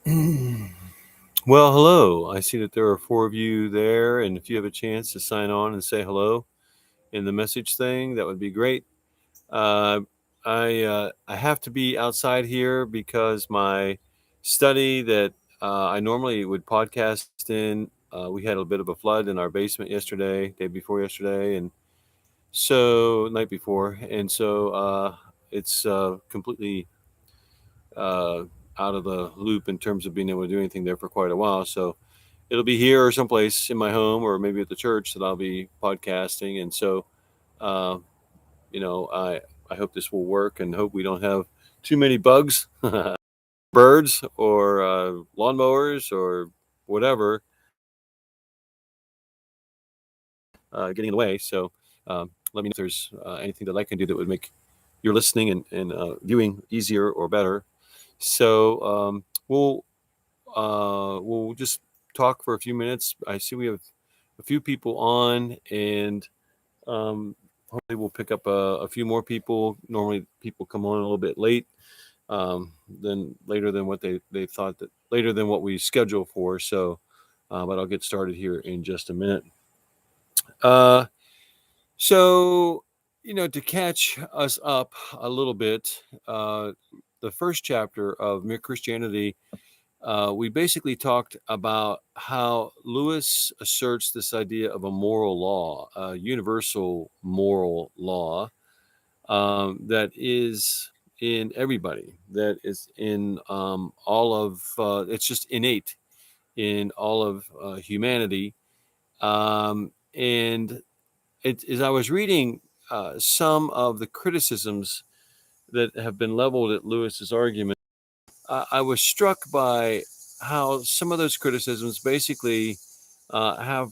Well, hello. I see that there are four of you there, and if you have a chance to sign on and say hello in the message thing, that would be great. Uh, I have to be outside here because my study that I normally would podcast in, we had a bit of a flood in our basement yesterday, day before yesterday, and so night before, and so it's completely uh, out of the loop in terms of being able to do anything there for quite a while. So it'll be here or someplace in my home or maybe at the church that I'll be podcasting. And so, uh, I hope this will work and hope we don't have too many bugs, birds, or lawnmowers or whatever getting in the way. So let me know if there's anything that I can do that would make your listening and viewing easier or better. So we'll just talk for a few minutes. I see we have a few people on, and hopefully we'll pick up a few more people. Normally, people come on a little bit late, than later than what they thought that later than what we schedule for. So, but I'll get started here in just a minute. Uh, so, to catch us up a little bit, the first chapter of Mere Christianity, we basically talked about how Lewis asserts this idea of a moral law, a universal moral law that is in everybody, that is in all of, it's just innate in all of humanity. And as I was reading some of the criticisms that have been leveled at Lewis's argument, I was struck by how some of those criticisms basically have.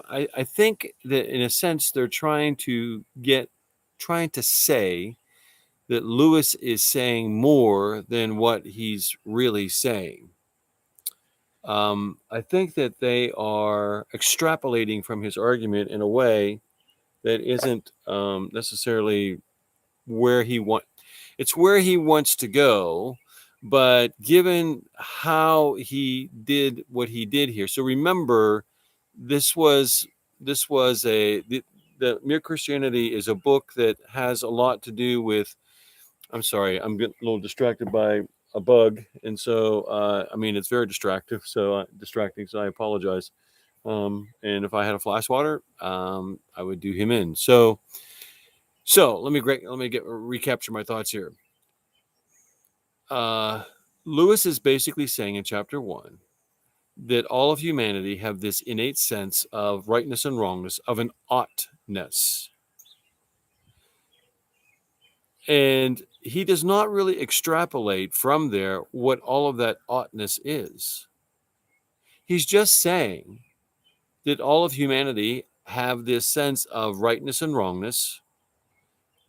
I think that in a sense they're trying to say that Lewis is saying more than what he's really saying. I think that they are extrapolating from his argument in a way that isn't necessarily where he want. It's where he wants to go, but given how he did what he did here. So remember, this was the Mere Christianity is a book that has a lot to do with. I'm sorry, I'm getting a little distracted by a bug, and so I mean it's very distracting. So I apologize. And if I had a fly swatter, I would do him in. So let me recapture my thoughts here. Lewis is basically saying in chapter 1 that all of humanity have this innate sense of rightness and wrongness, of an oughtness. And he does not really extrapolate from there what all of that oughtness is. He's just saying that all of humanity have this sense of rightness and wrongness,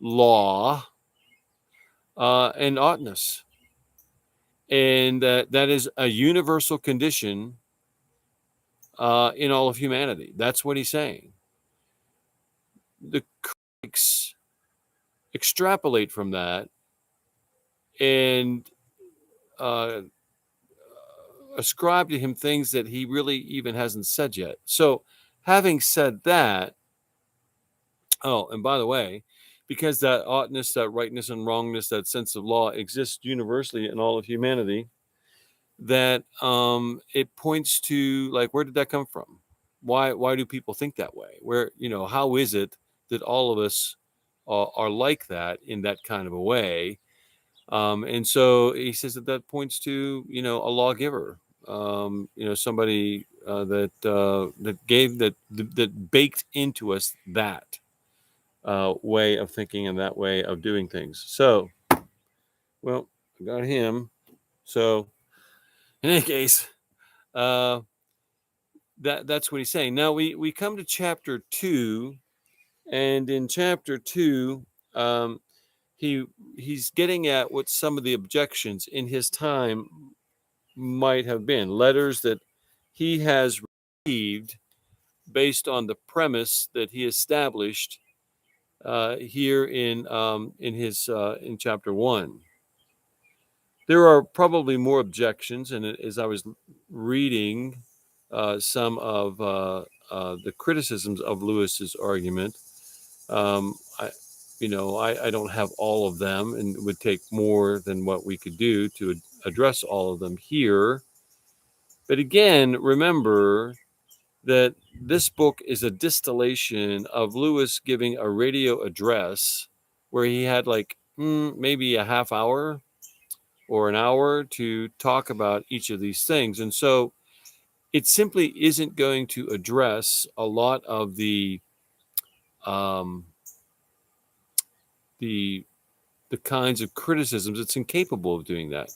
law, and oughtness. And that is a universal condition in all of humanity. That's what he's saying. The critics extrapolate from that and uh, ascribe to him things that he really even hasn't said yet. So, having said that, oh, and by the way, because that oughtness, that rightness and wrongness, that sense of law exists universally in all of humanity, that it points to, like, where did that come from? Why do people think that way? Where, how is it that all of us are like that in that kind of a way? And so he says that points to, a lawgiver, somebody that baked into us that way of thinking and that way of doing things. So, well, I got him. So, in any case, uh, that's what he's saying. Now we come to chapter 2, and in chapter 2, um, he's getting at what some of the objections in his time might have been, letters that he has received based on the premise that he established here in his in chapter 1. There are probably more objections, and as I was reading some of the criticisms of Lewis's argument, I, I don't have all of them, and it would take more than what we could do to address all of them here. But again, remember that this book is a distillation of Lewis giving a radio address where he had like maybe a half hour or an hour to talk about each of these things. And so it simply isn't going to address a lot of um, the kinds of criticisms. It's incapable of doing that.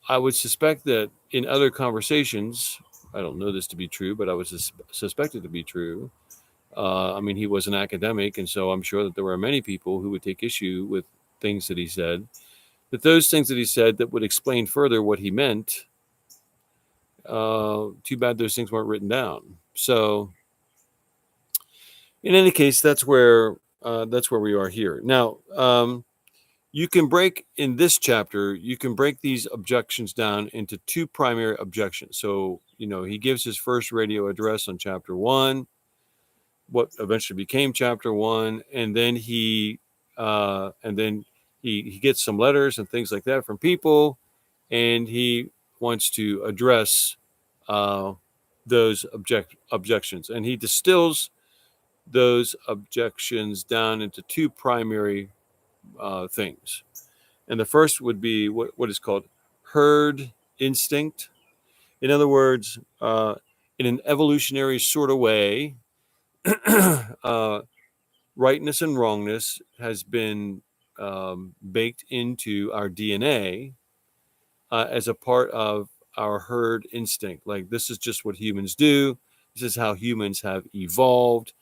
I would suspect that in other conversations, I don't know this to be true, but I would suspect it to be true. I mean, he was an academic, and so I'm sure that there were many people who would take issue with things that he said. That those things that he said that would explain further what he meant. Too bad those things weren't written down. So, in any case, that's where we are here now. You can break in this chapter. You can break these objections down into two primary objections. So, he gives his first radio address on chapter 1, what eventually became chapter 1, and then he gets some letters and things like that from people, and he wants to address those objections, and he distills those objections down into two primary things. And the first would be what is called herd instinct. In other words, in an evolutionary sort of way, rightness and wrongness has been baked into our DNA as a part of our herd instinct. Like, this is just what humans do. This is how humans have evolved.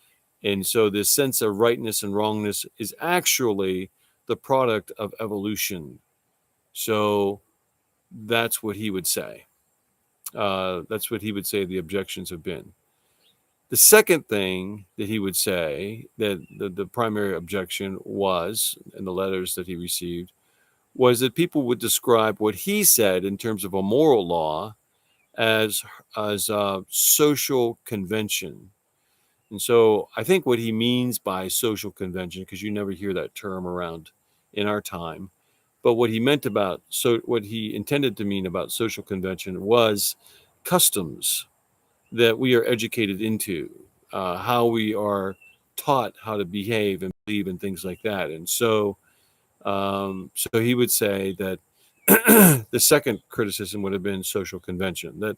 And so this sense of rightness and wrongness is actually the product of evolution. So that's what he would say. That's what he would say the objections have been. The second thing that he would say, that the primary objection was, in the letters that he received, was that people would describe what he said in terms of a moral law as social convention. And so I think what he means by social convention, because you never hear that term around in our time, but what he intended to mean about social convention was customs that we are educated into, how we are taught how to behave and believe and things like that. And so he would say that the second criticism would have been social convention. That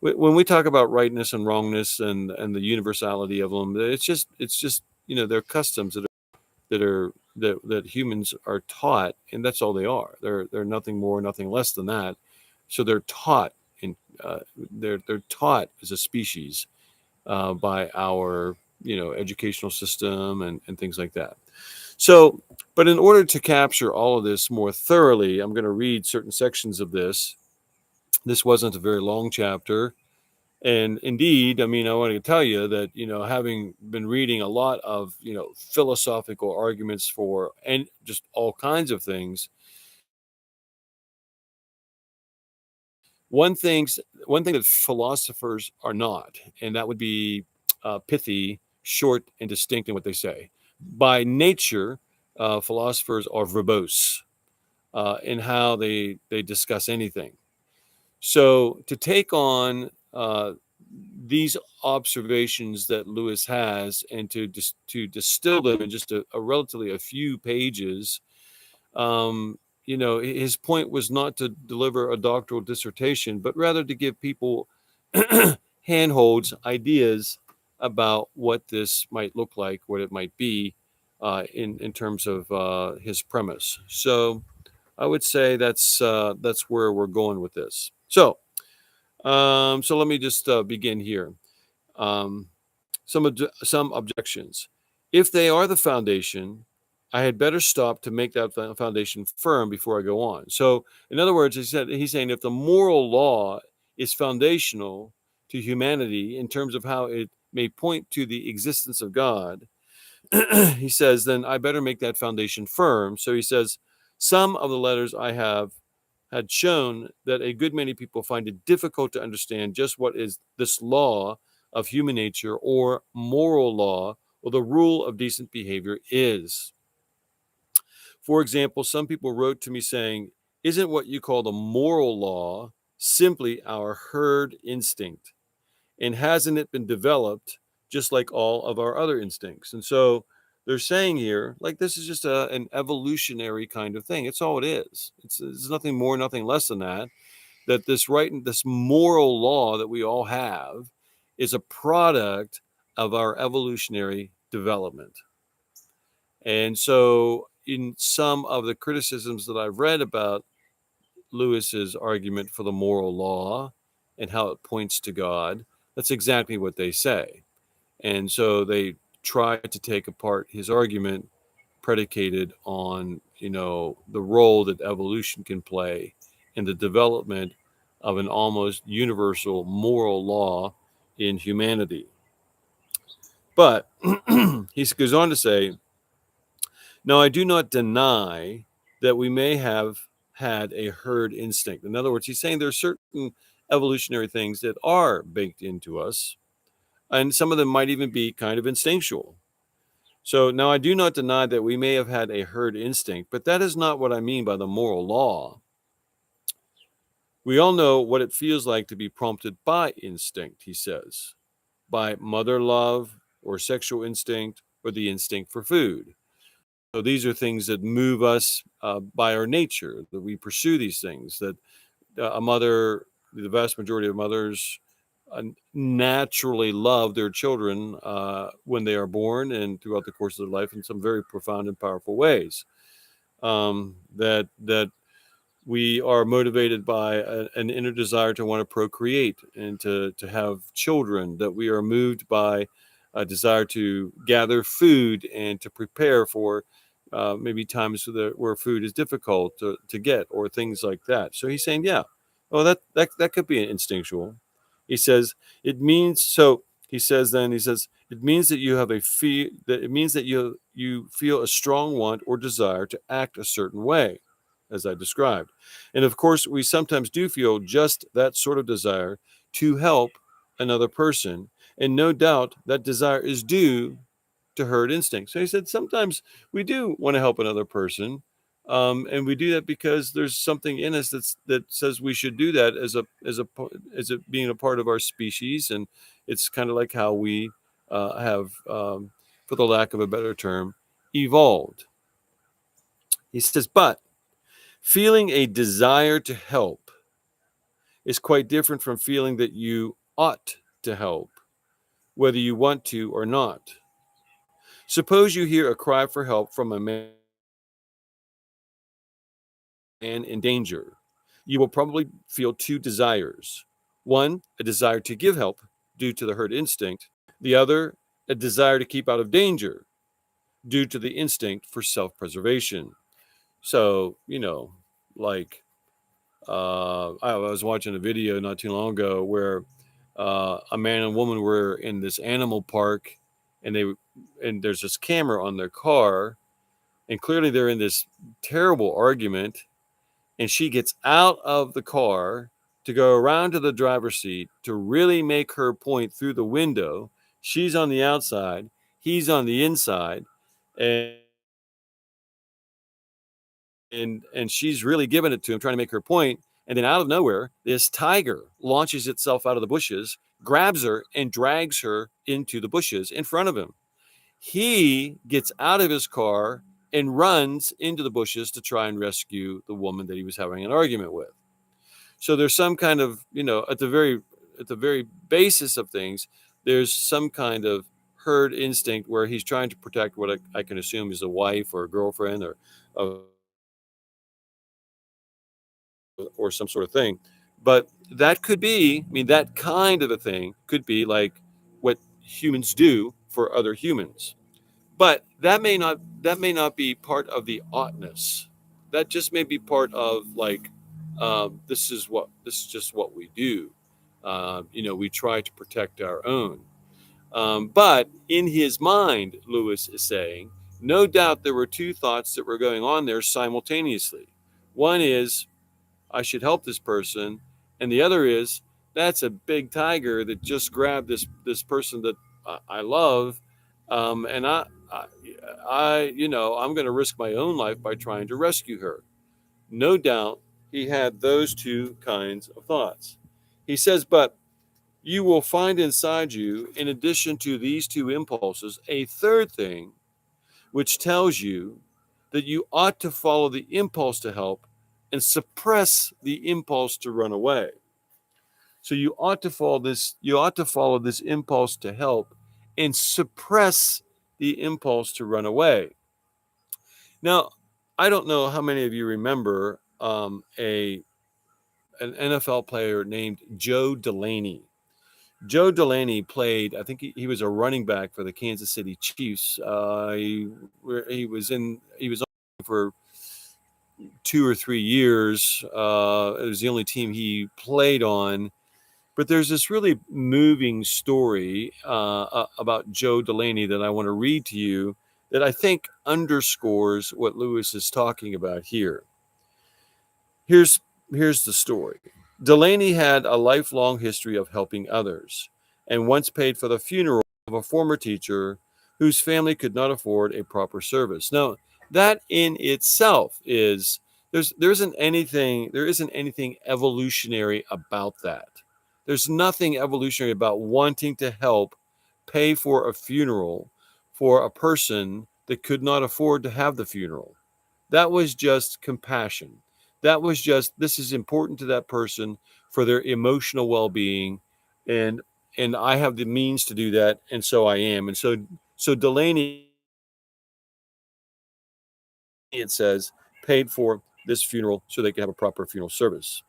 when we talk about rightness and wrongness and the universality of them, it's just they're customs that humans are taught, and that's all they are. They're nothing more, nothing less than that. So they're taught, and they're taught as a species by our educational system and things like that. So, but in order to capture all of this more thoroughly, I'm going to read certain sections of this. This wasn't a very long chapter. And indeed, I mean, I want to tell you that, having been reading a lot of, philosophical arguments for and just all kinds of things, one thing that philosophers are not, and that would be pithy, short, and distinct in what they say. By nature, philosophers are verbose in how they discuss anything. So to take on these observations that Lewis has and to distill them in just a relatively a few pages, his point was not to deliver a doctoral dissertation, but rather to give people handholds, ideas about what this might look like, what it might be in terms of his premise. So I would say that's where we're going with this. So let me just begin here. Some objections. If they are the foundation, I had better stop to make that foundation firm before I go on. So, in other words, he's saying if the moral law is foundational to humanity in terms of how it may point to the existence of God, he says, then I better make that foundation firm. So he says, Some of the letters I have had shown that a good many people find it difficult to understand just what is this law of human nature or moral law or the rule of decent behavior is. For example, some people wrote to me saying, "Isn't what you call the moral law simply our herd instinct? And hasn't it been developed just like all of our other instincts?" And so they're saying here, like, this is just an evolutionary kind of thing. It's all it is. It's nothing more, nothing less than that. That this right, this moral law that we all have is a product of our evolutionary development. And so, in some of the criticisms that I've read about Lewis's argument for the moral law and how it points to God, that's exactly what they say. And so they try to take apart his argument predicated on, the role that evolution can play in the development of an almost universal moral law in humanity. But he goes on to say, "Now, I do not deny that we may have had a herd instinct." In other words, he's saying there are certain evolutionary things that are baked into us, and some of them might even be kind of instinctual. So, now I do not deny that we may have had a herd instinct, but that is not what I mean by the moral law. We all know what it feels like to be prompted by instinct, he says, by mother love or sexual instinct or the instinct for food. So these are things that move us by our nature, that we pursue these things, that a mother, the vast majority of mothers naturally love their children when they are born and throughout the course of their life in some very profound and powerful ways. That we are motivated by an inner desire to want to procreate and to have children, that we are moved by a desire to gather food and to prepare for maybe times where food is difficult to get or things like that. So he's saying, yeah, oh, that could be instinctual. He says, it means, so he says, it means that you have that it means that you feel a strong want or desire to act a certain way, as I described. And of course, we sometimes do feel just that sort of desire to help another person. And no doubt that desire is due to herd instinct. So he said, sometimes we do want to help another person. And we do that because there's something in us that says we should do that as a being a part of our species. And it's kind of like how we have, for the lack of a better term, evolved. He says, but feeling a desire to help is quite different from feeling that you ought to help, whether you want to or not. Suppose you hear a cry for help from a man in danger. You will probably feel two desires. One, a desire to give help due to the herd instinct. The other, a desire to keep out of danger due to the instinct for self-preservation. So, like I was watching a video not too long ago where a man and woman were in this animal park, and there's this camera on their car, and clearly they're in this terrible argument. And she gets out of the car to go around to the driver's seat to really make her point through the window. She's on the outside, he's on the inside, and and she's really giving it to him, trying to make her point. And then out of nowhere, this tiger launches itself out of the bushes, grabs her, and drags her into the bushes in front of him. He gets out of his car and runs into the bushes to try and rescue the woman that he was having an argument with. So there's some kind of, at the very basis of things, there's some kind of herd instinct where he's trying to protect what I can assume is a wife or a girlfriend or some sort of thing. But that could be, I mean, that kind of a thing could be like what humans do for other humans. But that may not be part of the oughtness. That just may be part of, like, this is just what we do. We try to protect our own. But in his mind, Lewis is saying, No doubt there were two thoughts that were going on there simultaneously. One is, I should help this person, and the other is, that's a big tiger that just grabbed this person that I love, and I'm going to risk my own life by trying to rescue her. No doubt he had those two kinds of thoughts. He says, but you will find inside you, in addition to these two impulses, a third thing, which tells you that you ought to follow the impulse to help and suppress the impulse to run away. So you ought to follow this impulse to help and suppress the impulse to run away. Now, I don't know how many of you remember an NFL player named Joe Delaney. Joe Delaney played. I think he was a running back for the Kansas City Chiefs. He was on for 2 or 3 years. It was the only team he played on. But there's this really moving story about Joe Delaney that I want to read to you that I think underscores what Lewis is talking about here. Here's the story. Delaney had a lifelong history of helping others and once paid for the funeral of a former teacher whose family could not afford a proper service. Now, that in itself is there isn't anything evolutionary about that. There's nothing evolutionary about wanting to help pay for a funeral for a person that could not afford to have the funeral. That was just compassion. That was just, this is important to that person for their emotional well-being, and I have the means to do that, and so I am. And so Delaney, it says, paid for this funeral so they could have a proper funeral service.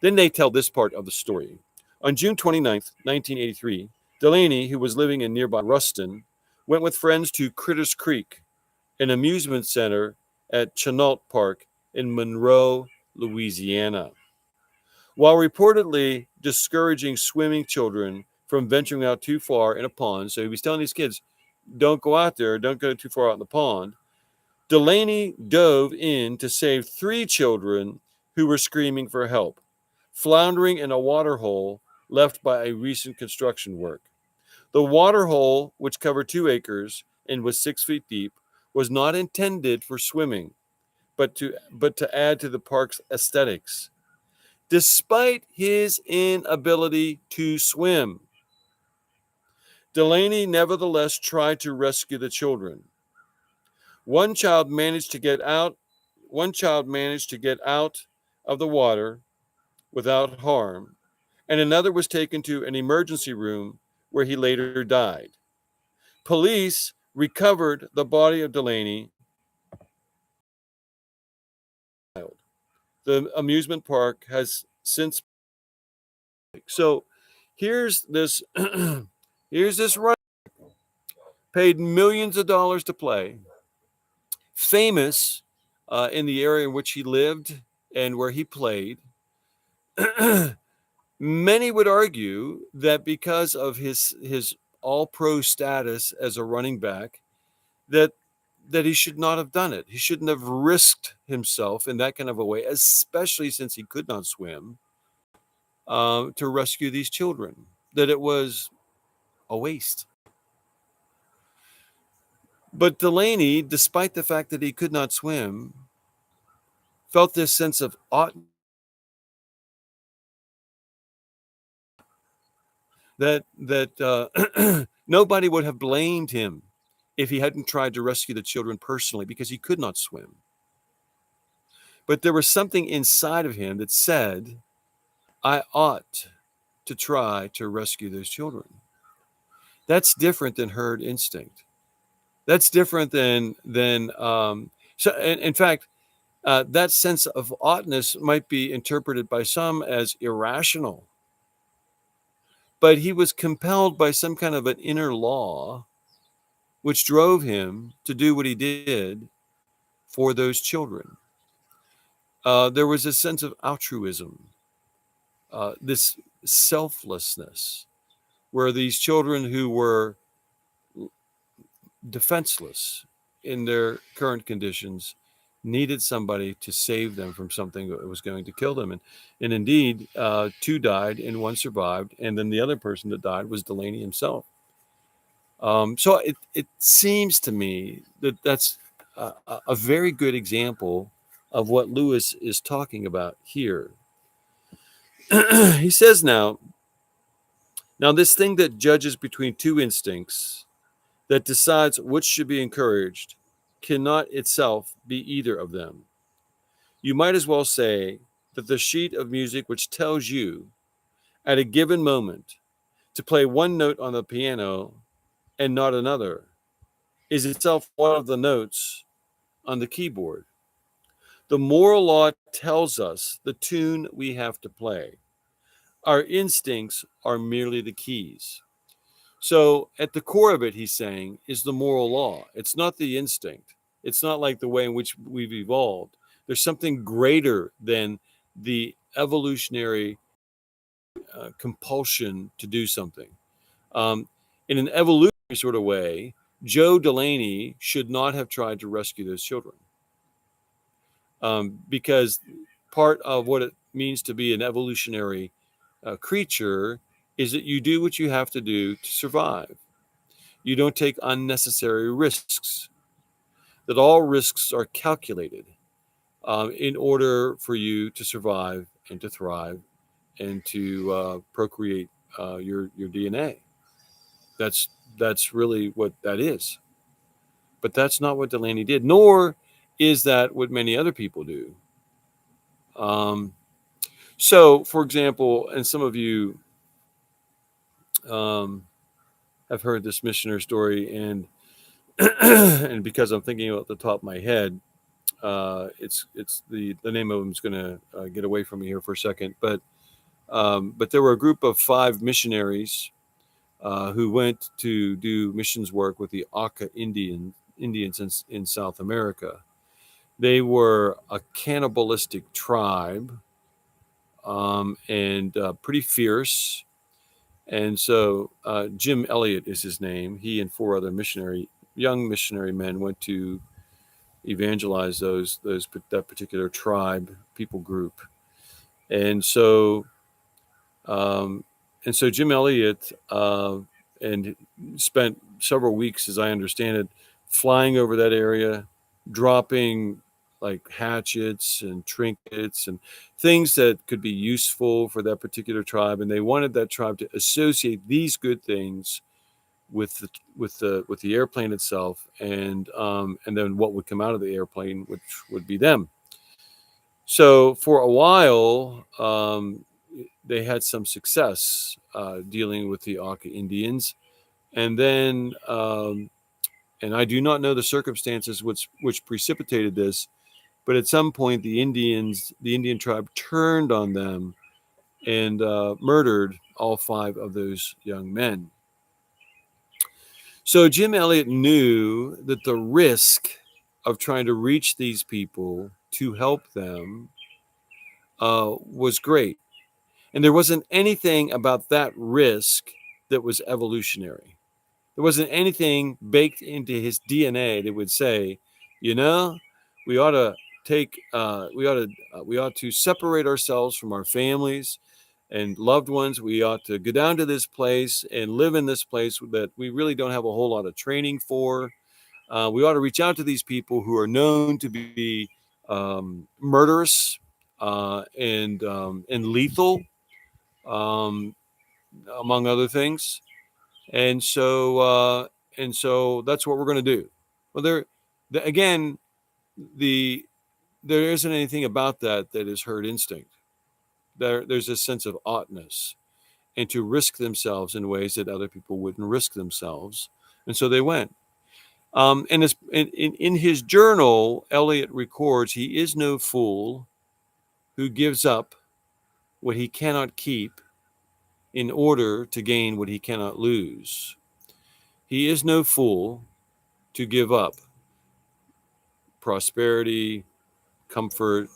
Then they tell this part of the story. On June 29th, 1983, Delaney, who was living in nearby Ruston, went with friends to Critters Creek, an amusement center at Chenault Park in Monroe, Louisiana. While reportedly discouraging swimming children from venturing out too far in a pond, so he was telling these kids, don't go out there, don't go too far out in the pond, Delaney dove in to save 3 children who were screaming for help, floundering in a water hole left by a recent construction work. The water hole, which covered 2 acres and was 6 feet deep, was not intended for swimming, but to add to the park's aesthetics. Despite his inability to swim, Delaney nevertheless tried to rescue the children. One child managed to get out of the water without harm, and another was taken to an emergency room where he later died. Police recovered the body of Delaney. The amusement park has since. So here's this here's this runner paid millions of dollars to play, famous in the area in which he lived and where he played. Many would argue that because of his all pro status as a running back, that he should not have done it. He shouldn't have risked himself in that kind of a way, especially since he could not swim, to rescue these children. That it was a waste. But Delaney, despite the fact that he could not swim, felt this sense of ought that nobody would have blamed him if he hadn't tried to rescue the children personally because he could not swim. But there was something inside of him that said, I ought to try to rescue those children. That's different than herd instinct. That's different in fact, that sense of oughtness might be interpreted by some as irrational. But he was compelled by some kind of an inner law which drove him to do what he did for those children. There was a sense of altruism, this selflessness, where these children who were defenseless in their current conditions needed somebody to save them from something that was going to kill them. And indeed, two died and one survived. And then the other person that died was Delaney himself. So it seems to me that that's a very good example of what Lewis is talking about here. He says now this thing that judges between two instincts, that decides which should be encouraged, cannot itself be either of them. You might as well say that the sheet of music which tells you at a given moment to play one note on the piano and not another is itself one of the notes on the keyboard. The moral law tells us the tune we have to play. Our instincts are merely the keys. So, at the core of it, he's saying, is the moral law. It's not the instinct. It's not like the way in which we've evolved. There's something greater than the evolutionary compulsion to do something. Um, in an evolutionary sort of way, Joe Delaney should not have tried to rescue those children, because part of what it means to be an evolutionary creature is that you do what you have to do to survive. You don't take unnecessary risks, that all risks are calculated in order for you to survive and to thrive and to procreate your DNA. That's that's really what that is. But that's not what Delaney did, nor is that what many other people do. Um, so, for example, and some of you um, have heard this missionary story, and and because I'm thinking about the top of my head, it's the name of them is going to get away from me here for a second. But there were a group of 5 missionaries who went to do missions work with the Auca Indians in South America. They were a cannibalistic tribe, and pretty fierce. And so Jim Elliot is his name. He and 4 other young missionary men went to evangelize that particular tribe people group. And so um, Jim Elliot and spent several weeks, as I understand it, flying over that area, dropping like hatchets and trinkets and things that could be useful for that particular tribe. And they wanted that tribe to associate these good things with the airplane itself, and then what would come out of the airplane, which would be them. So for a while, they had some success dealing with the Auca Indians, and then and I do not know the circumstances which precipitated this, but at some point the Indian tribe turned on them and murdered all 5 of those young men. So Jim Elliot knew that the risk of trying to reach these people to help them was great. And there wasn't anything about that risk that was evolutionary. There wasn't anything baked into his DNA that would say, you know, we ought to we ought to separate ourselves from our families and loved ones. We ought to go down to this place and live in this place that we really don't have a whole lot of training for. We ought to reach out to these people who are known to be murderous and lethal, um, among other things. And so that's what we're going to do. Well, again, there isn't anything about that is herd instinct. There's a sense of oughtness and to risk themselves in ways that other people wouldn't risk themselves. And so they went. And in his journal, Eliot records, he is no fool who gives up what he cannot keep in order to gain what he cannot lose. He is no fool to give up prosperity, comfort.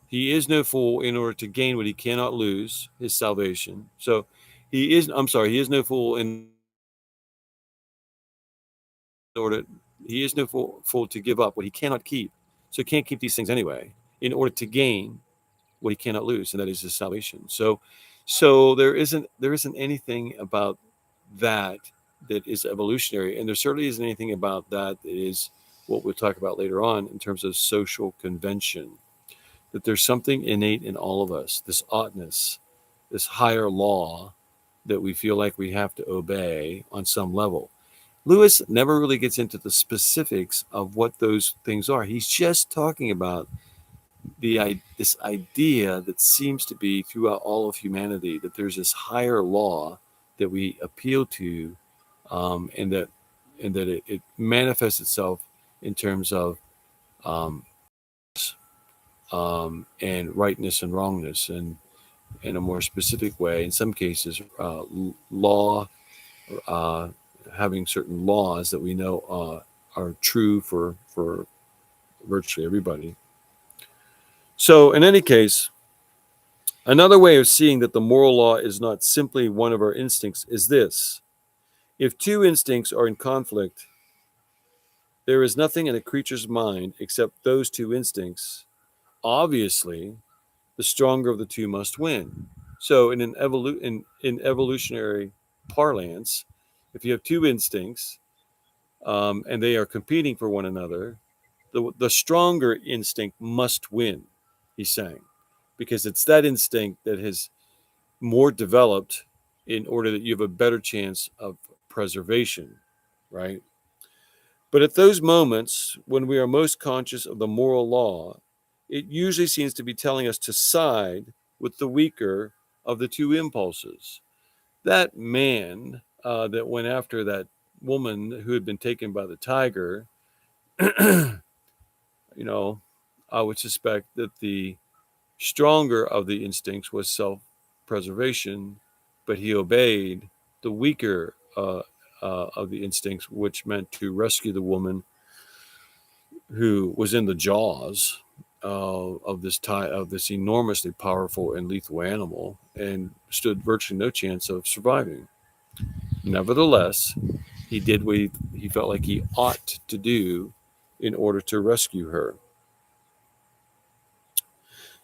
He is no fool in order to gain what he cannot lose, his salvation. So he is no fool in order He is no fool to give up what he cannot keep. So he can't keep these things anyway in order to gain what he cannot lose, and that is his salvation. So there isn't anything about that that is evolutionary, and there certainly isn't anything about that that is what we'll talk about later on in terms of social convention. That there's something innate in all of us, this oughtness, this higher law that we feel like we have to obey on some level. Lewis never really gets into the specifics of what those things are. He's just talking about this idea that seems to be throughout all of humanity, that there's this higher law that we appeal to, and that it manifests itself in terms of um, and rightness and wrongness, and in a more specific way, in some cases, law, uh, having certain laws that we know are true for virtually everybody. So, in any case, another way of seeing that the moral law is not simply one of our instincts is this: if two instincts are in conflict, there is nothing in a creature's mind except those two instincts. Obviously, the stronger of the two must win. So, in evolutionary parlance, if you have two instincts and they are competing for one another, the stronger instinct must win, he's saying, because it's that instinct that has more developed in order that you have a better chance of preservation, right? But at those moments when we are most conscious of the moral law, it usually seems to be telling us to side with the weaker of the two impulses. That man that went after that woman who had been taken by the tiger, you know, I would suspect that the stronger of the instincts was self preservation, but he obeyed the weaker of the instincts, which meant to rescue the woman who was in the jaws of this enormously powerful and lethal animal and stood virtually no chance of surviving. Nevertheless, he did what he felt like he ought to do in order to rescue her.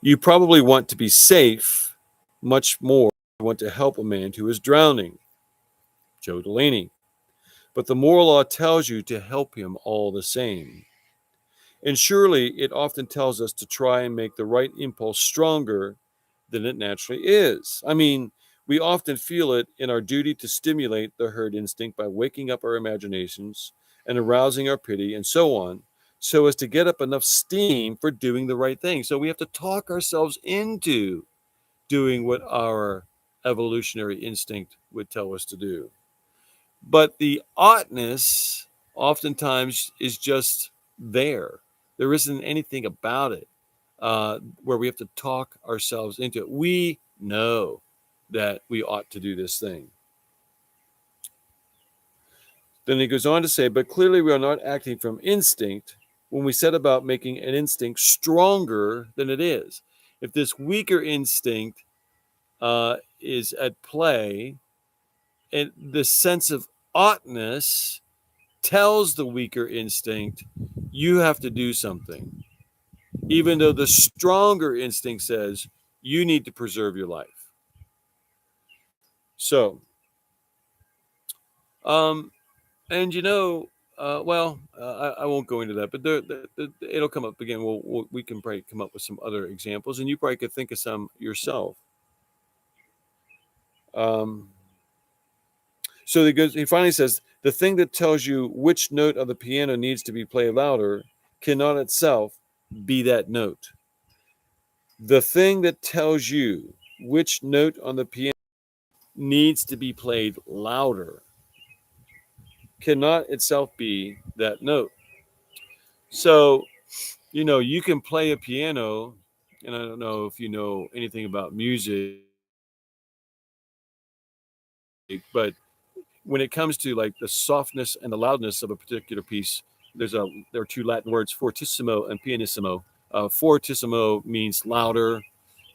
You probably want to be safe much more than you want to help a man who is drowning, Joe Delaney. But the moral law tells you to help him all the same. And surely it often tells us to try and make the right impulse stronger than it naturally is. I mean, we often feel it in our duty to stimulate the herd instinct by waking up our imaginations and arousing our pity and so on, so as to get up enough steam for doing the right thing. So we have to talk ourselves into doing what our evolutionary instinct would tell us to do. But the oughtness oftentimes is just there. There isn't anything about it where we have to talk ourselves into it. We know that we ought to do this thing. Then he goes on to say, but clearly we are not acting from instinct when we set about making an instinct stronger than it is. If this weaker instinct is at play, and the sense of oughtness tells the weaker instinct, you have to do something, even though the stronger instinct says, you need to preserve your life. So, um, and I won't go into that, but it'll come up again. We can probably come up with some other examples, and you probably could think of some yourself. Um, so he finally says, the thing that tells you which note of the piano needs to be played louder cannot itself be that note. The thing that tells you which note on the piano needs to be played louder cannot itself be that note. So, you can play a piano, and I don't know if you know anything about music, but when it comes to like the softness and the loudness of a particular piece, there are two Latin words, fortissimo and pianissimo. Fortissimo means louder,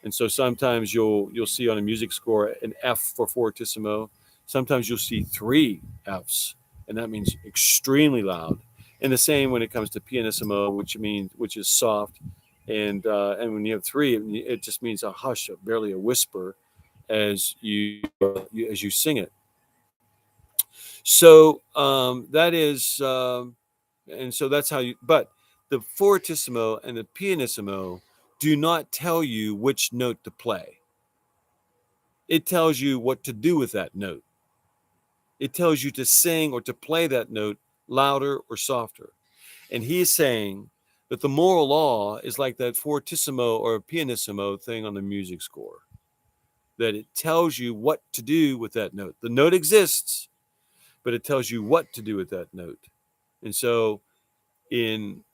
and so sometimes you'll see on a music score an F for fortissimo. Sometimes you'll see three Fs, and that means extremely loud. And the same when it comes to pianissimo, which is soft, and when you have three, it just means a hush, barely a whisper, as you sing it. So that is, and so that's how you. But the fortissimo and the pianissimo do not tell you which note to play. It tells you what to do with that note. It tells you to sing or to play that note louder or softer. And he's saying that the moral law is like that fortissimo or pianissimo thing on the music score, that it tells you what to do with that note. The note exists, but it tells you what to do with that note. And so in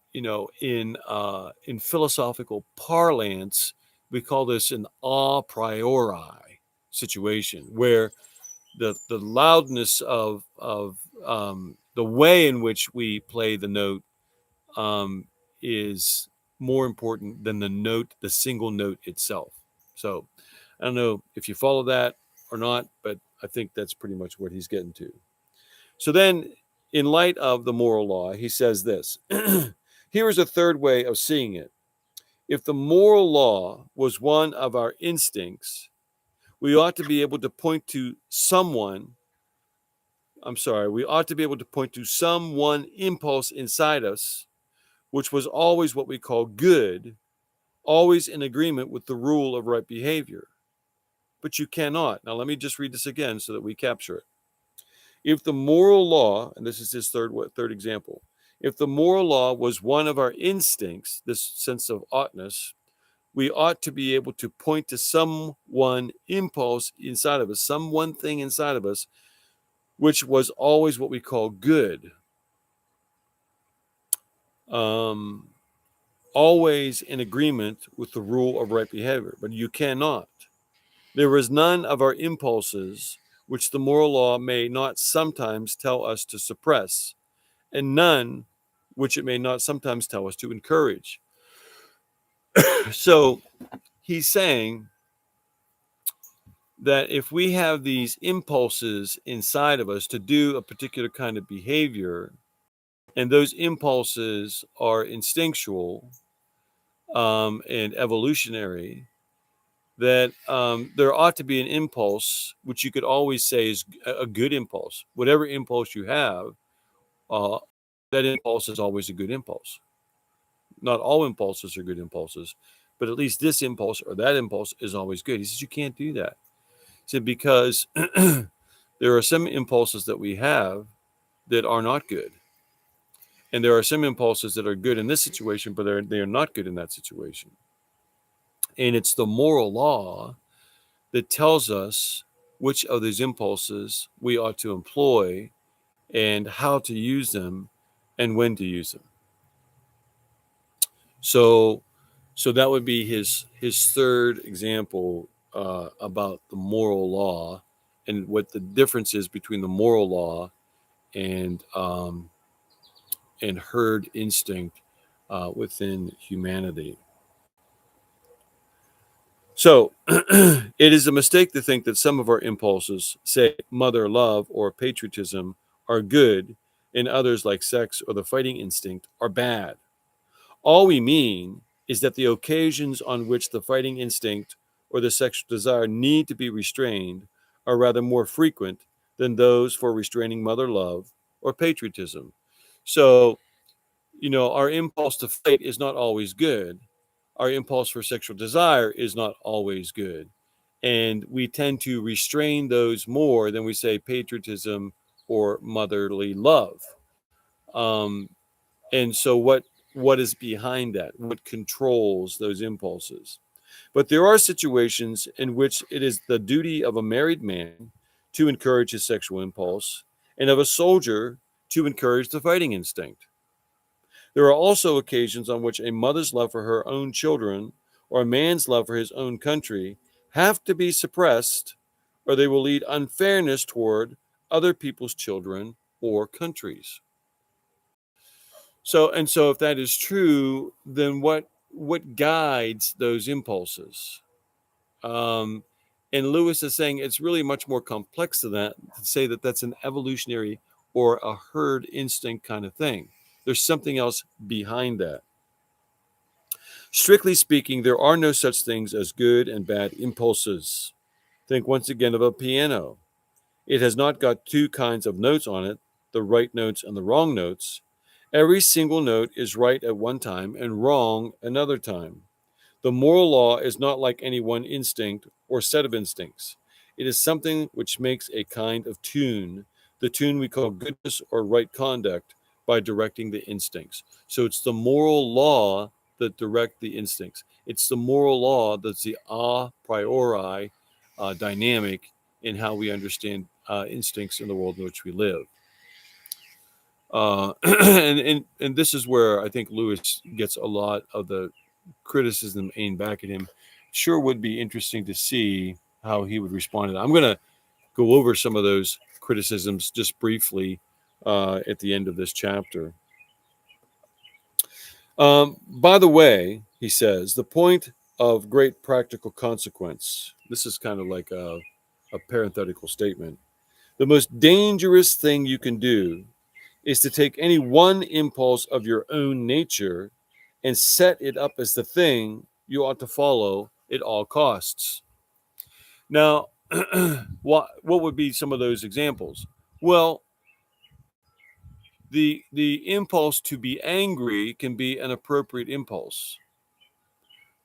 philosophical parlance, we call this an a priori situation, where the loudness of the way in which we play the note um, is more important than the single note itself. So I don't know if you follow that or not, but I think that's pretty much what he's getting to. So then, in light of the moral law, he says this. Here is a third way of seeing it. If the moral law was one of our instincts, we ought to be able to point to someone. We ought to be able to point to some one impulse inside us, which was always what we call good, always in agreement with the rule of right behavior. But you cannot. Now, let me just read this again so that we capture it. If the moral law, and this is his third example, if the moral law was one of our instincts, this sense of oughtness, we ought to be able to point to some one impulse inside of us, some one thing inside of us, which was always what we call good, um, always in agreement with the rule of right behavior. But you cannot. There is none of our impulses which the moral law may not sometimes tell us to suppress, and none which it may not sometimes tell us to encourage. So he's saying that if we have these impulses inside of us to do a particular kind of behavior, and those impulses are instinctual and evolutionary, that there ought to be an impulse, which you could always say is a good impulse. Whatever impulse you have, uh, that impulse is always a good impulse. Not all impulses are good impulses, but at least this impulse or that impulse is always good. He says you can't do that. He said because there are some impulses that we have that are not good. And there are some impulses that are good in this situation, but they are not good in that situation. And it's the moral law that tells us which of these impulses we ought to employ and how to use them and when to use them. So that would be his third example about the moral law and what the difference is between the moral law and herd instinct within humanity. So it is a mistake to think that some of our impulses, say mother love or patriotism, are good, and others like sex or the fighting instinct are bad. All we mean is that the occasions on which the fighting instinct or the sexual desire need to be restrained are rather more frequent than those for restraining mother love or patriotism. So, our impulse to fight is not always good. Our impulse for sexual desire is not always good. And we tend to restrain those more than we say patriotism or motherly love. Um, and so what is behind that? What controls those impulses? But there are situations in which it is the duty of a married man to encourage his sexual impulse and of a soldier to encourage the fighting instinct. There are also occasions on which a mother's love for her own children or a man's love for his own country have to be suppressed, or they will lead unfairness toward other people's children or countries. So if that is true, then what guides those impulses? Um, and Lewis is saying it's really much more complex than that, to say that that's an evolutionary or a herd instinct kind of thing. There's something else behind that. Strictly speaking, there are no such things as good and bad impulses. Think once again of a piano. It has not got two kinds of notes on it, the right notes and the wrong notes. Every single note is right at one time and wrong another time. The moral law is not like any one instinct or set of instincts. It is something which makes a kind of tune, the tune we call goodness or right conduct, by directing the instincts. So it's the moral law that direct the instincts. It's the moral law that's the a priori dynamic in how we understand instincts in the world in which we live. And this is where I think Lewis gets a lot of the criticism aimed back at him. Sure would be interesting to see how he would respond to that. I'm going to go over some of those criticisms just briefly at the end of this chapter. By the way, he says, the point of great practical consequence, this is kind of like a parenthetical statement. The most dangerous thing you can do is to take any one impulse of your own nature and set it up as the thing you ought to follow at all costs. Now, what would be some of those examples? Well, the impulse to be angry can be an appropriate impulse.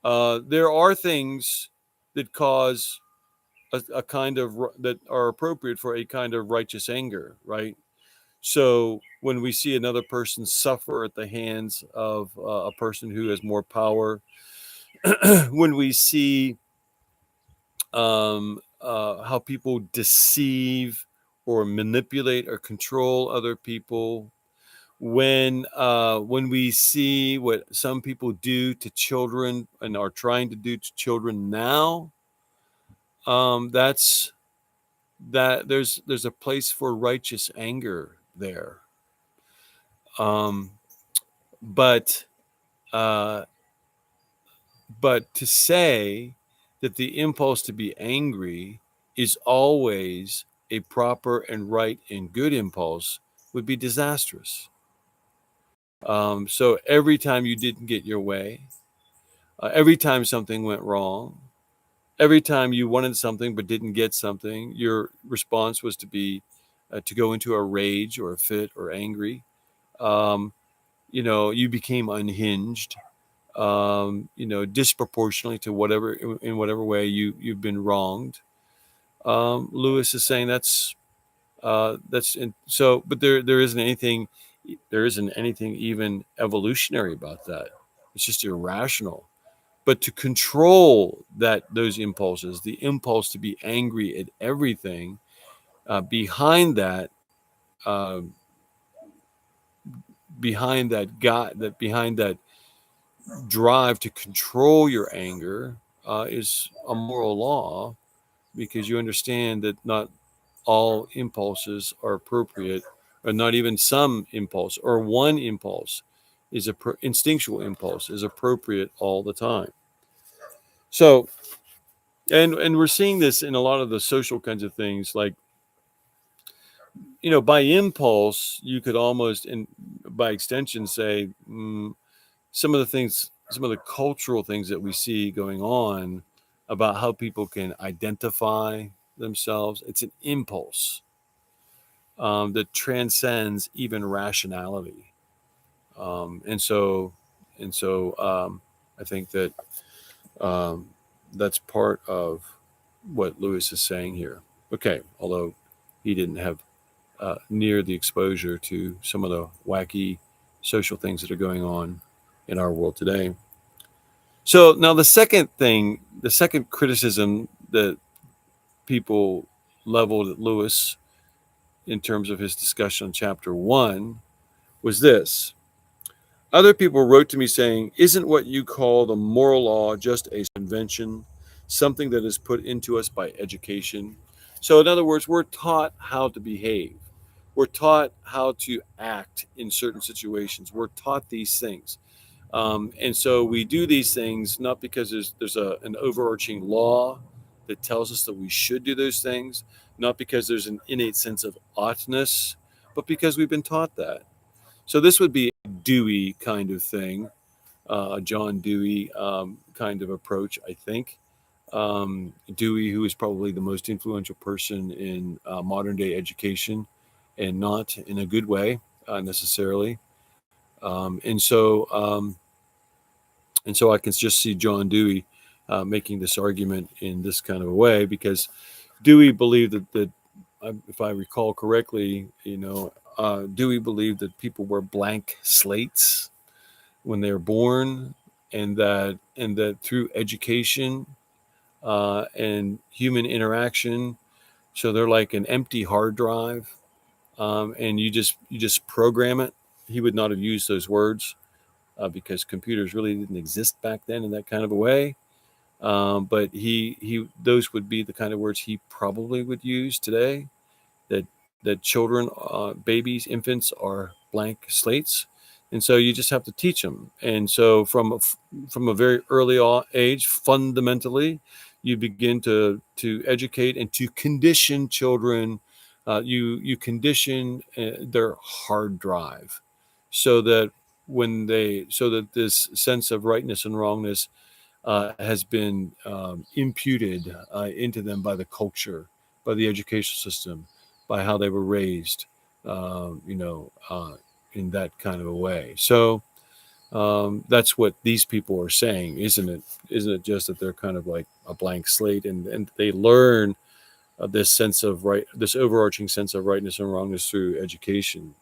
There are things that cause a kind of that are appropriate for a kind of righteous anger, right? So when we see another person suffer at the hands of a person who has more power, when we see how people deceive or manipulate or control other people, when we see what some people do to children and are trying to do to children now, that's that there's a place for righteous anger there. Um, but uh, but to say that the impulse to be angry is always a proper and right and good impulse would be disastrous. So every time you didn't get your way, every time something went wrong, every time you wanted something but didn't get something, your response was to be to go into a rage or a fit or angry. Um, you became unhinged. Disproportionately to whatever in whatever way you've been wronged. Lewis is saying but there isn't anything even evolutionary about that. It's just irrational. But to control those impulses, the impulse to be angry at everything, behind that, uh, behind that drive to control your anger is a moral law, because you understand that not all impulses are appropriate, or not even some impulse or one impulse is instinctual impulse is appropriate all the time. So, and we're seeing this in a lot of the social kinds of things, like, by impulse, you could almost, and by extension, say some of the cultural things that we see going on about how people can identify themselves. It's an impulse that transcends even rationality, and so I think that um, that's part of what Lewis is saying here. Okay, although he didn't have near the exposure to some of the wacky social things that are going on in our world today. So now the second criticism that people leveled at Lewis in terms of his discussion on chapter 1 was this. Other people wrote to me saying, isn't what you call the moral law just a convention, something that is put into us by education? So in other words, we're taught how to behave. We're taught how to act in certain situations. We're taught these things. And so we do these things not because there's an overarching law that tells us that we should do those things, not because there's an innate sense of oughtness, but because we've been taught that. So this would be a Dewey kind of thing, a John Dewey kind of approach, I think. Dewey, who is probably the most influential person in modern day education, and not in a good way necessarily. And so I can just see John Dewey making this argument in this kind of a way, because Dewey believed that if I recall correctly, Dewey believed that people were blank slates when they were born, and that through education and human interaction, so they're like an empty hard drive, and you just program it. He would not have used those words because computers really didn't exist back then in that kind of a way. But he those would be the kind of words he probably would use today. That children, babies, infants are blank slates, and so you just have to teach them. And so from a very early age, fundamentally, you begin to educate and to condition children. You condition their hard drive, so that so that this sense of rightness and wrongness has been imputed into them by the culture, by the educational system, by how they were raised, in that kind of a way. So that's what these people are saying, isn't it? Isn't it just that they're kind of like a blank slate, and they learn this overarching sense of rightness and wrongness through education.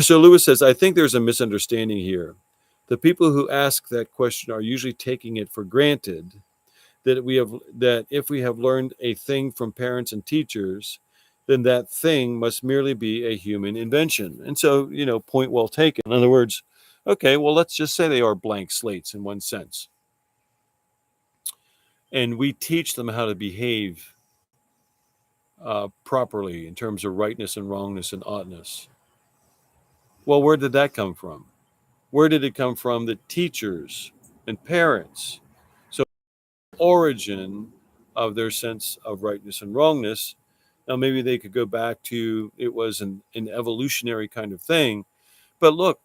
So Lewis says, I think there's a misunderstanding here. The people who ask that question are usually taking it for granted that if we have learned a thing from parents and teachers, then that thing must merely be a human invention. And so, point well taken. In other words, okay, well, let's just say they are blank slates in one sense. And we teach them how to behave properly in terms of rightness and wrongness and oughtness. Well, where did that come from? Where did it come from? The teachers and parents. So, origin of their sense of rightness and wrongness. Now, maybe they could go back to it was an evolutionary kind of thing. But look,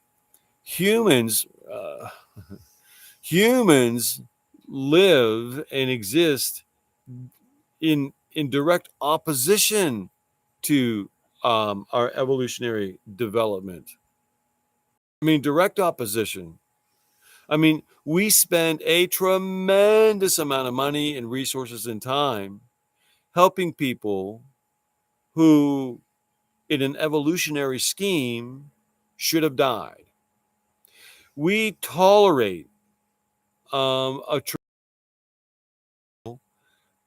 humans, humans live and exist in direct opposition to our evolutionary development. I mean, direct opposition. I mean, we spend a tremendous amount of money and resources and time helping people who, in an evolutionary scheme, should have died. We tolerate a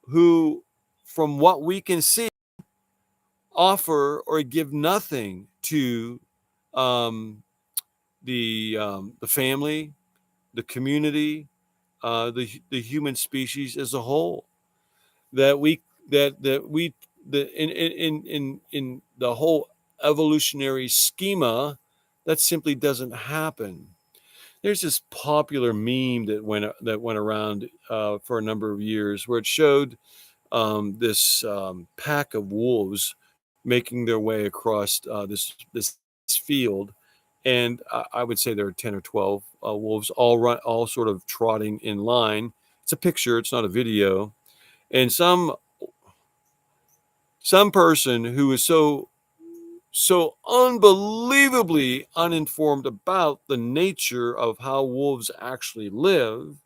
who, from what we can see, offer or give nothing to the family, the community, the human species as a whole. That we that we the in the whole evolutionary schema, that simply doesn't happen. There's this popular meme that went around for a number of years, where it showed this pack of wolves making their way across this field, and I would say there are 10 or 12 wolves all sort of trotting in line. It's a picture, it's not a video, and some person who is so unbelievably uninformed about the nature of how wolves actually live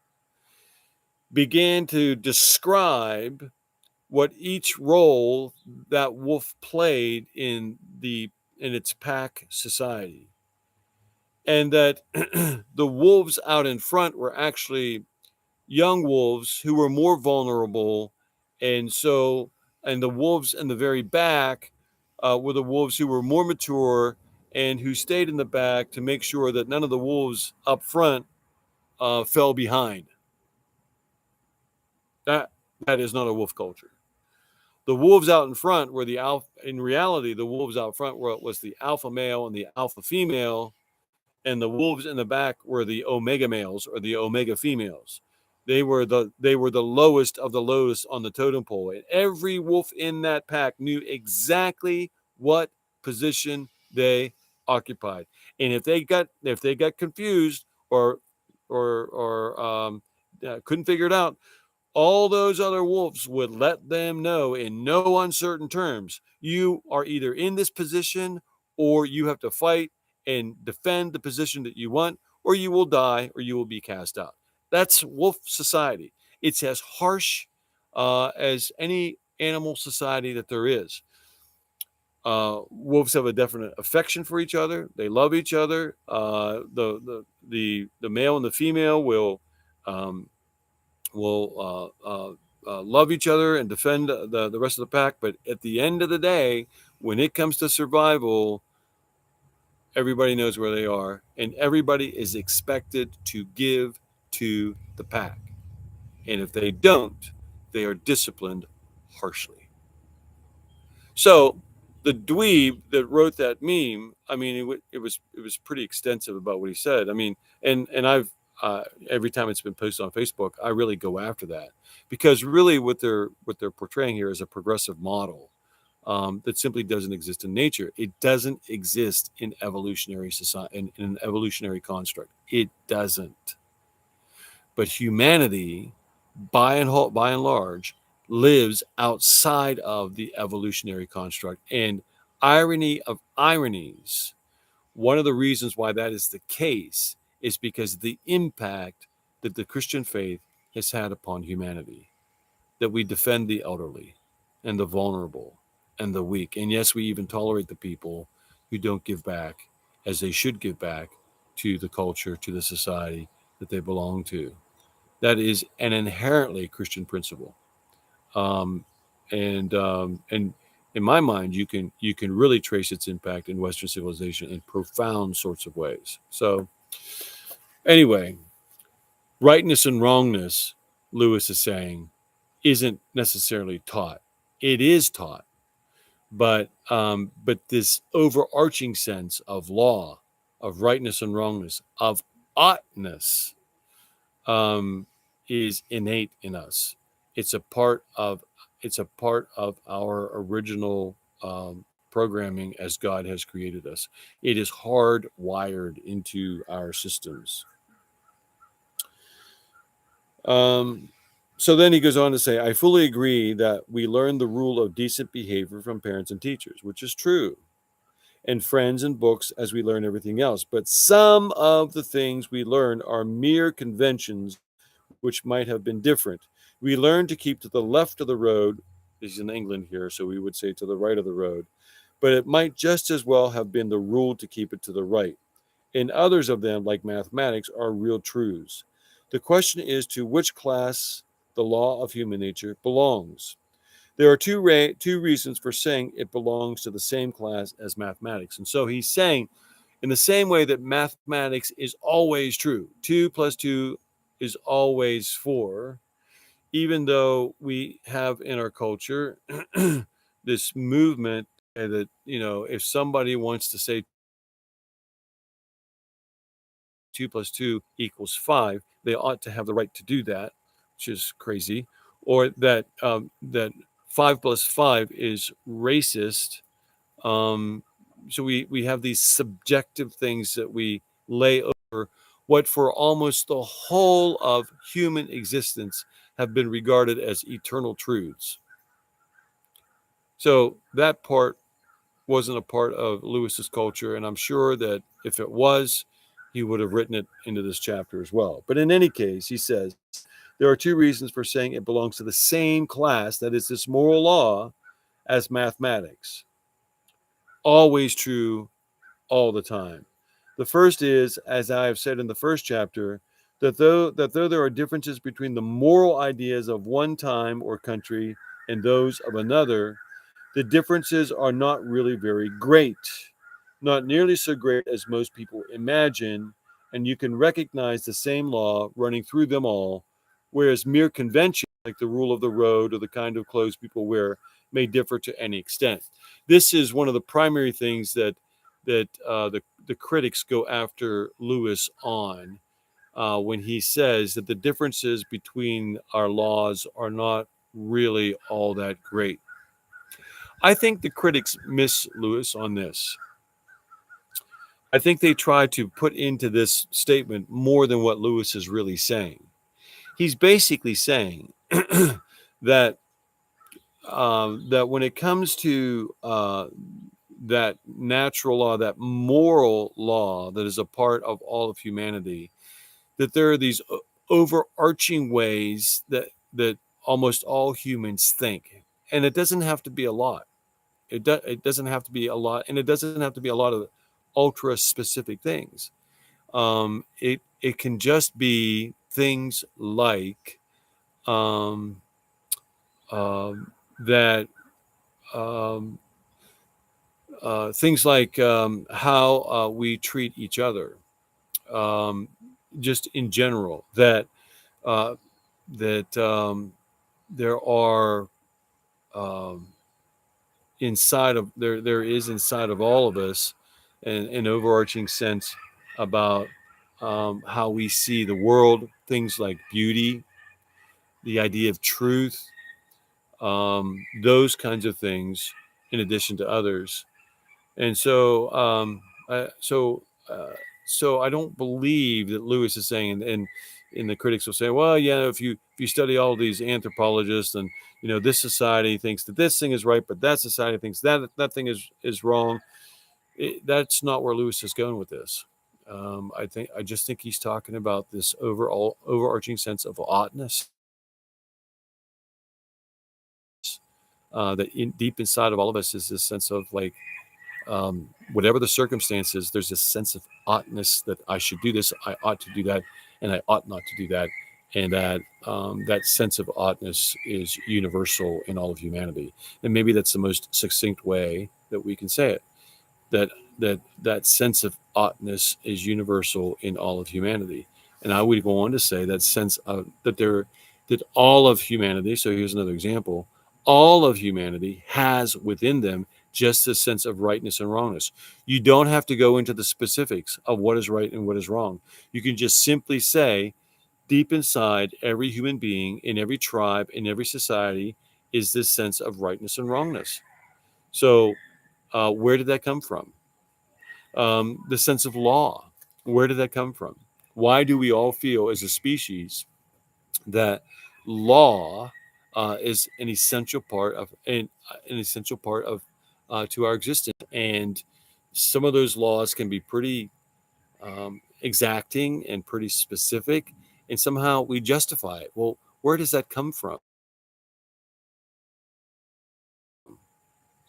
began to describe what each role that wolf played in its pack society, and that the wolves out in front were actually young wolves who were more vulnerable, and the wolves in the very back were the wolves who were more mature and who stayed in the back to make sure that none of the wolves up front fell behind. That is not a wolf culture. The wolves out in front were the alpha. In reality, the wolves out front was the alpha male and the alpha female, and the wolves in the back were the omega males or the omega females. They were the lowest of the lowest on the totem pole, and every wolf in that pack knew exactly what position they occupied, And if they got confused or couldn't figure it out, all those other wolves would let them know in no uncertain terms, you are either in this position or you have to fight and defend the position that you want, or you will die or you will be cast out. That's wolf society. It's as harsh as any animal society that there is. Wolves have a definite affection for each other. They love each other. The male and the female um, will love each other and defend the rest of the pack. But at the end of the day, when it comes to survival, everybody knows where they are, and everybody is expected to give to the pack. And if they don't, they are disciplined harshly. So the dweeb that wrote that meme, I mean, it was pretty extensive about what he said. I mean, and I've every time it's been posted on Facebook, I really go after that because really what they're portraying here is a progressive model that simply doesn't exist in nature. It doesn't exist in evolutionary society in an evolutionary construct. It doesn't. But humanity, by and large, lives outside of the evolutionary construct. And irony of ironies, one of the reasons why that is the case is because of the impact that the Christian faith has had upon humanity, that we defend the elderly and the vulnerable and the weak. And yes, we even tolerate the people who don't give back as they should give back to the culture, to the society that they belong to. That is an inherently Christian principle. Um, and in my mind, you can really trace its impact in Western civilization in profound sorts of ways. So anyway, rightness and wrongness, Lewis is saying, isn't necessarily taught. It is taught, but this overarching sense of law, of rightness and wrongness, of oughtness, um, is innate in us. It's a part of it's a part of our original programming as God has created us. It is hardwired into our systems. Um, so then he goes on to say, I fully agree that we learn the rule of decent behavior from parents and teachers, which is true, and friends and books as we learn everything else. But some of the things we learn are mere conventions which might have been different. We learn to keep to the left of the road. This is in England here, so we would say to the right of the road. But it might just as well have been the rule to keep it to the right. And others of them, like mathematics, are real truths. The question is to which class the law of human nature belongs. There are two reasons for saying it belongs to the same class as mathematics. And so he's saying, in the same way that mathematics is always true, 2 plus 2 is always 4, even though we have in our culture this movement that, if somebody wants to say 2 plus 2 equals 5, they ought to have the right to do that, which is crazy, or that 5 plus 5 is racist. So we have these subjective things that we lay over what for almost the whole of human existence have been regarded as eternal truths. So that part wasn't a part of Lewis's culture, and I'm sure that if it was, he would have written it into this chapter as well. But in any case, he says there are two reasons for saying it belongs to the same class, that is, this moral law, as mathematics. Always true, all the time. The first is, as I have said in the first chapter, that though there are differences between the moral ideas of one time or country and those of another, the differences are not really very great, not nearly so great as most people imagine, and you can recognize the same law running through them all, whereas mere convention, like the rule of the road or the kind of clothes people wear, may differ to any extent. This is one of the primary things that the critics go after Lewis on when he says that the differences between our laws are not really all that great. I think the critics miss Lewis on this. I think they try to put into this statement more than what Lewis is really saying. He's basically saying that that when it comes to that natural law, that moral law that is a part of all of humanity, that there are these overarching ways that almost all humans think, and it doesn't have to be a lot. It doesn't have to be a lot, and it doesn't have to be a lot of ultra specific things. It can just be things like um, that um, things like how we treat each other, um, just in general. Uh, that there are um, inside of there is inside of all of us an overarching sense about how we see the world, things like beauty, the idea of truth, those kinds of things, in addition to others. And I, so, uh, so I don't believe that Lewis is saying, and the critics will say, well, yeah, if you study all these anthropologists, and this society thinks that this thing is right, but that society thinks that thing is wrong. That's not where Lewis is going with this. I just think he's talking about this overall overarching sense of oughtness, that deep inside of all of us is this sense of like, whatever the circumstances, there's this sense of oughtness, that I should do this, I ought to do that, and I ought not to do that, and that sense of oughtness is universal in all of humanity. And maybe that's the most succinct way that we can say it. That that sense of oughtness is universal in all of humanity. And I would go on to say that sense of that all of humanity. So here's another example. All of humanity has within them just a sense of rightness and wrongness. You don't have to go into the specifics of what is right and what is wrong. You can just simply say, deep inside every human being, in every tribe, in every society, is this sense of rightness and wrongness. So, where did that come from? The sense of law. Where did that come from? Why do we all feel as a species that law is an essential part of an essential part of to our existence? And some of those laws can be pretty exacting and pretty specific, and somehow we justify it. Well, where does that come from?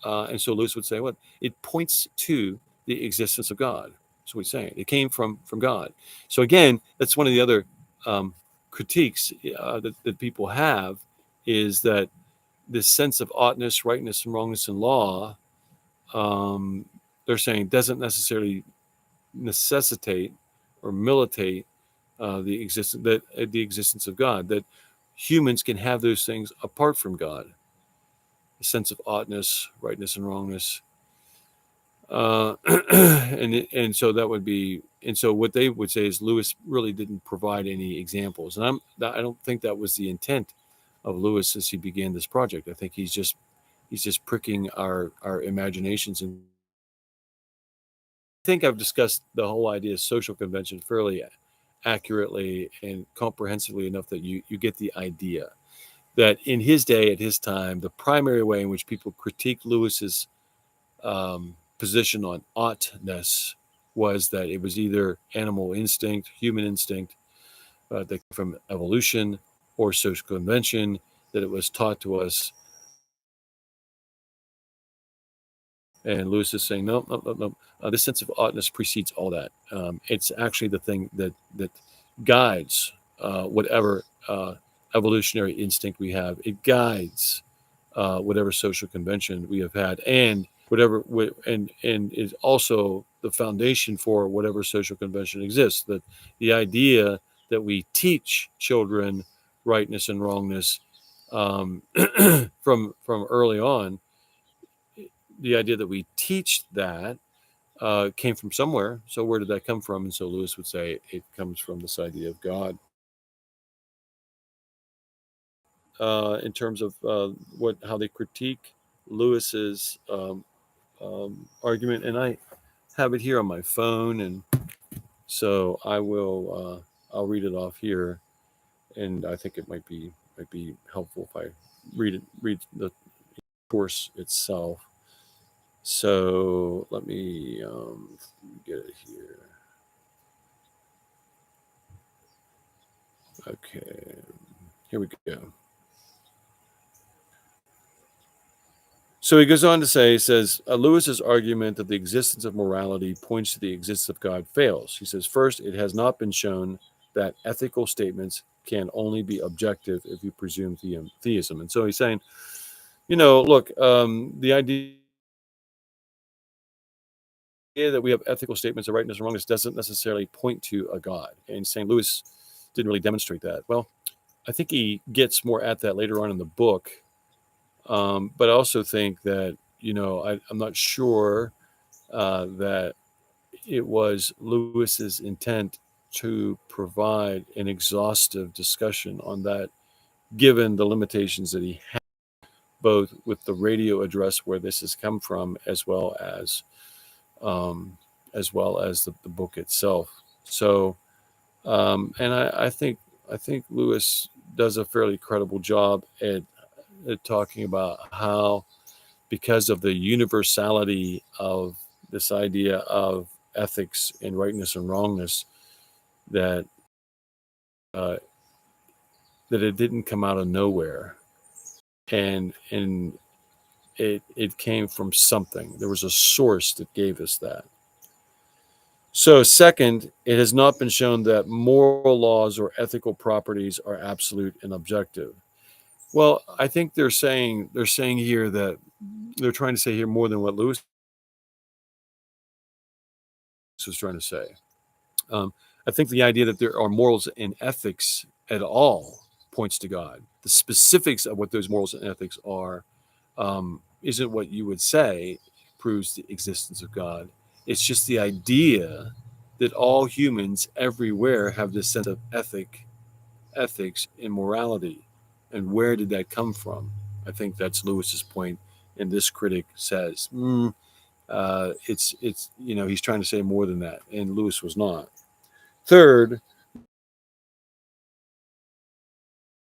And so Lewis would say, what? It points to the existence of God. That's what he's saying. It came from God. So again, that's one of the other um, critiques that people have, is that this sense of oughtness, rightness, and wrongness in law, um, they're saying, doesn't necessarily necessitate or militate the existence of God. That humans can have those things apart from God. A sense of oughtness, rightness, and wrongness. And so that would be, and so what they would say is Lewis really didn't provide any examples, and I don't think that was the intent of Lewis as he began this project. I think he's just pricking our imaginations. And I think I've discussed the whole idea of social convention fairly accurately and comprehensively enough that you get the idea that in his day, at his time, the primary way in which people critiqued Lewis's position on oughtness was that it was either animal instinct, human instinct, that came from evolution, or social convention, that it was taught to us. And Lewis is saying, no, no, no, no. This sense of oughtness precedes all that. It's actually the thing that guides whatever evolutionary instinct we have. It guides whatever social convention we have had, and and is also the foundation for whatever social convention exists. That the idea that we teach children rightness and wrongness from early on, the idea that we teach that came from somewhere. So where did that come from? And so Lewis would say it comes from this idea of God. In terms of how they critique Lewis's argument, and I have it here on my phone, and so I'll read it off here, and I think it might be helpful if I read the course itself. So let me get it here. Okay, here we go. So he goes on to say, he says, Lewis's argument that the existence of morality points to the existence of God fails. He says, first, it has not been shown that ethical statements can only be objective if you presume theism. And so he's saying, look, the idea that we have ethical statements of rightness and wrongness doesn't necessarily point to a God. And St. Louis didn't really demonstrate that. Well, I think he gets more at that later on in the book. But I also think that, I'm not sure that it was Lewis's intent to provide an exhaustive discussion on that, given the limitations that he had, both with the radio address where this has come from, um, as well as the book itself. So, and I think Lewis does a fairly credible job at talking about how, because of the universality of this idea of ethics and rightness and wrongness, that uh, that it didn't come out of nowhere, and it came from something. There was a source that gave us that. So, second, it has not been shown that moral laws or ethical properties are absolute and objective. Well, I think they're saying here that they're trying to say here more than what Lewis was trying to say. Um, I think the idea that there are morals and ethics at all points to God. The specifics of what those morals and ethics are isn't what you would say proves the existence of God. It's just the idea that all humans everywhere have this sense of ethics, and morality. And where did that come from? I think that's Lewis's point, and this critic says, it's he's trying to say more than that, and Lewis was not. Third,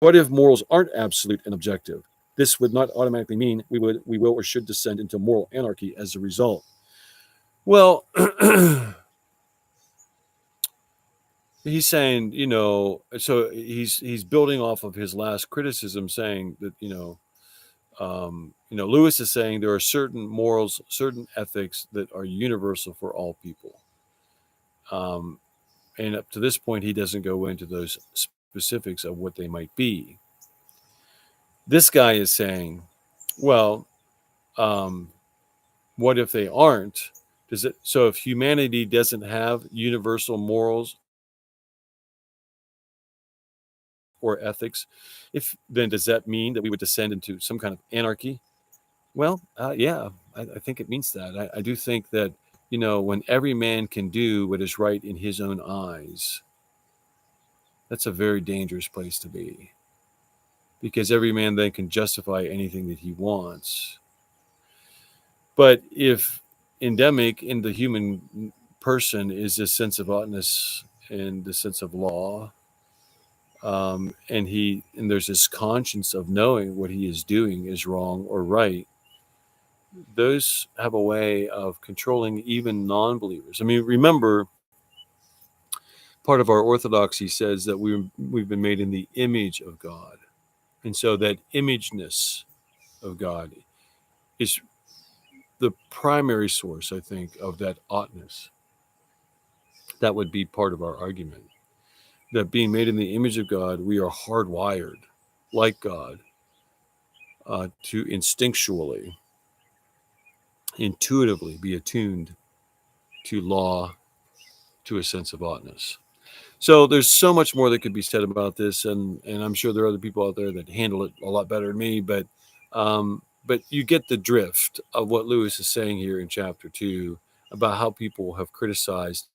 what if morals aren't absolute and objective? This would not automatically mean we will or should descend into moral anarchy as a result. Well, he's saying, so he's building off of his last criticism, saying that Lewis is saying there are certain morals, certain ethics that are universal for all people. And up to this point, he doesn't go into those specifics of what they might be. This guy is saying, well, what if they aren't? So if humanity doesn't have universal morals or ethics, then does that mean that we would descend into some kind of anarchy? Well, yeah, I think it means that. I do think that, when every man can do what is right in his own eyes, that's a very dangerous place to be, because every man then can justify anything that he wants. But if endemic in the human person is this sense of oughtness and the sense of law, and there's this conscience of knowing what he is doing is wrong or right, those have a way of controlling even non-believers. I mean, remember, part of our orthodoxy says that we've been made in the image of God, and so that imageness of God is the primary source, I think, of that oughtness. That would be part of our argument, that being made in the image of God, we are hardwired, like God, to instinctually, intuitively be attuned to law, to a sense of oughtness. So there's so much more that could be said about this, and I'm sure there are other people out there that handle it a lot better than me. But you get the drift of what Lewis is saying here in chapter 2 about how people have criticized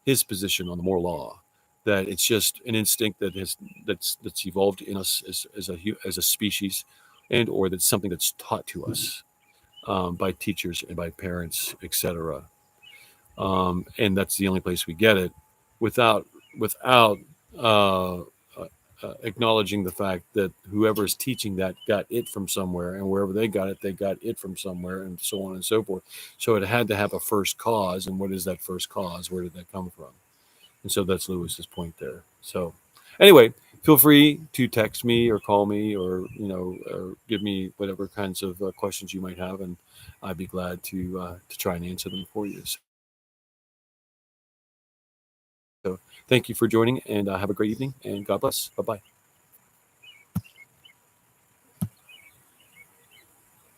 his position on the moral law, that it's just an instinct that's evolved in us as a species, and or that's something that's taught to us. by teachers and by parents, etc. And that's the only place we get it without uh, acknowledging the fact that whoever's teaching that got it from somewhere, and wherever they got it from somewhere, and so on and so forth. So it had to have a first cause, and what is that first cause? Where did that come from? And so that's Lewis's point there. So anyway, feel free to text me or call me, or or give me whatever kinds of questions you might have, and I'd be glad to try and answer them for you. So thank you for joining, and have a great evening, and God bless. Bye bye.